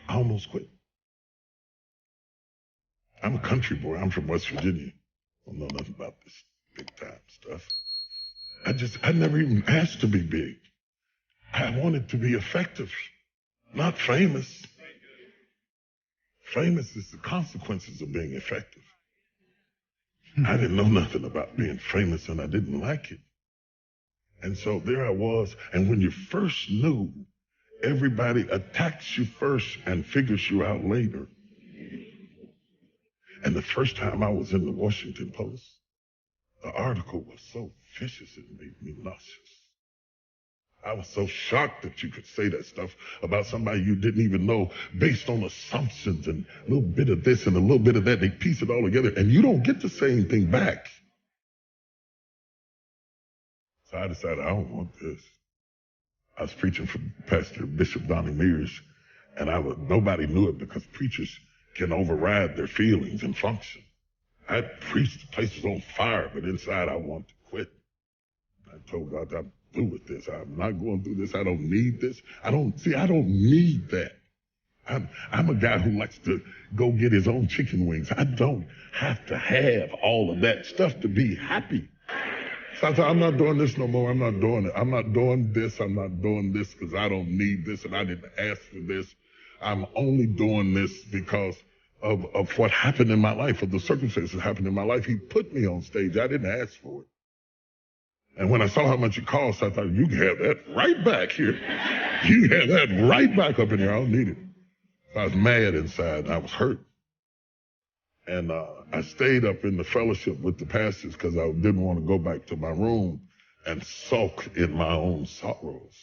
I almost quit. I'm a country boy. I'm from West Virginia. I don't know nothing about this big time stuff. I never even asked to be big. I wanted to be effective, not famous. Famous is the consequences of being effective. I didn't know nothing about being famous, and I didn't like it. And so there I was, and when you first knew, everybody attacks you first and figures you out later. And the first time I was in the Washington Post, the article was so vicious it made me nauseous. I was so shocked that you could say that stuff about somebody you didn't even know based on assumptions and a little bit of this and a little bit of that. They piece it all together, and you don't get to say anything back. So I decided I don't want this. I was preaching for Pastor Bishop Donnie Mears, and nobody knew it because preachers can override their feelings and function. I preached, the place was on fire, but inside I wanted to quit. I told God, I'm through with this. I'm not going through this. I don't need this. I don't need that. I'm a guy who likes to go get his own chicken wings. I don't have to have all of that stuff to be happy. So I said, I'm not doing this no more. I'm not doing it. I'm not doing this. I'm not doing this because I don't need this and I didn't ask for this. I'm only doing this because of what happened in my life, of the circumstances that happened in my life. He put me on stage. I didn't ask for it. And when I saw how much it cost, I thought, you can have that right back here. You can have that right back up in here. I don't need it. So I was mad inside, and I was hurt. And I stayed up in the fellowship with the pastors because I didn't want to go back to my room and sulk in my own sorrows.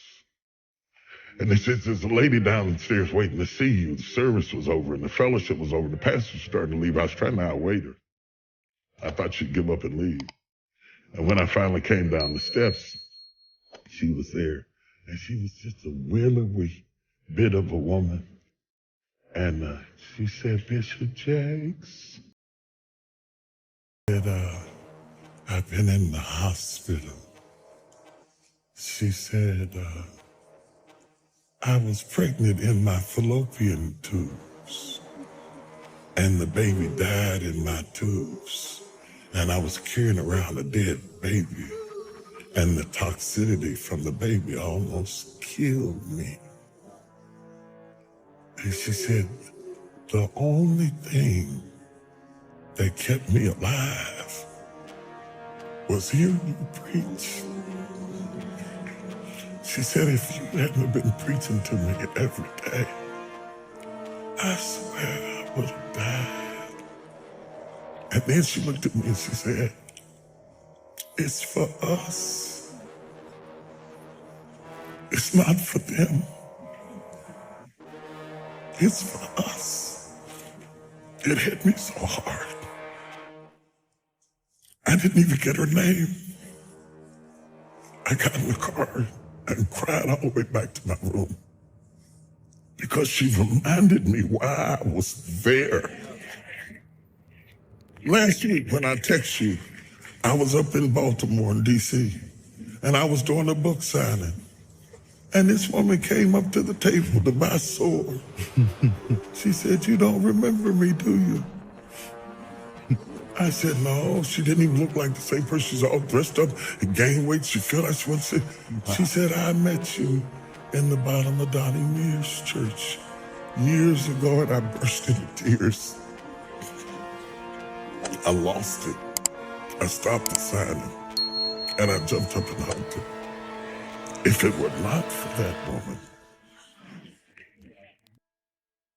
And they said, there's a lady downstairs waiting to see you. The service was over and the fellowship was over. The pastor was starting to leave. I was trying to outwait her. I thought she'd give up and leave. And when I finally came down the steps, she was there. And she was just a willowy bit of a woman. And she said, Bishop Jakes, I've been in the hospital. She said, I was pregnant in my fallopian tubes, and the baby died in my tubes, and I was carrying around a dead baby, and the toxicity from the baby almost killed me. And she said, the only thing that kept me alive was hearing you preach. She said, if you hadn't been preaching to me every day, I swear I would have died. And then she looked at me and she said, it's for us. It's not for them. It's for us. It hit me so hard. I didn't even get her name. I got in the car and cried all the way back to my room because she reminded me why I was there. Last week when I texted you, I was up in Baltimore in D.C. and I was doing a book signing. And this woman came up to the table to buy a sword. She said, you don't remember me, do you? I said, no. She didn't even look like the same person. She's all dressed up and gained weight. She felt like she wanted to say. She said, I met you in the bottom of Donnie Mears Church years ago, and I burst into tears. I lost it. I stopped the signing, and I jumped up and hugged her. If it were not for that woman,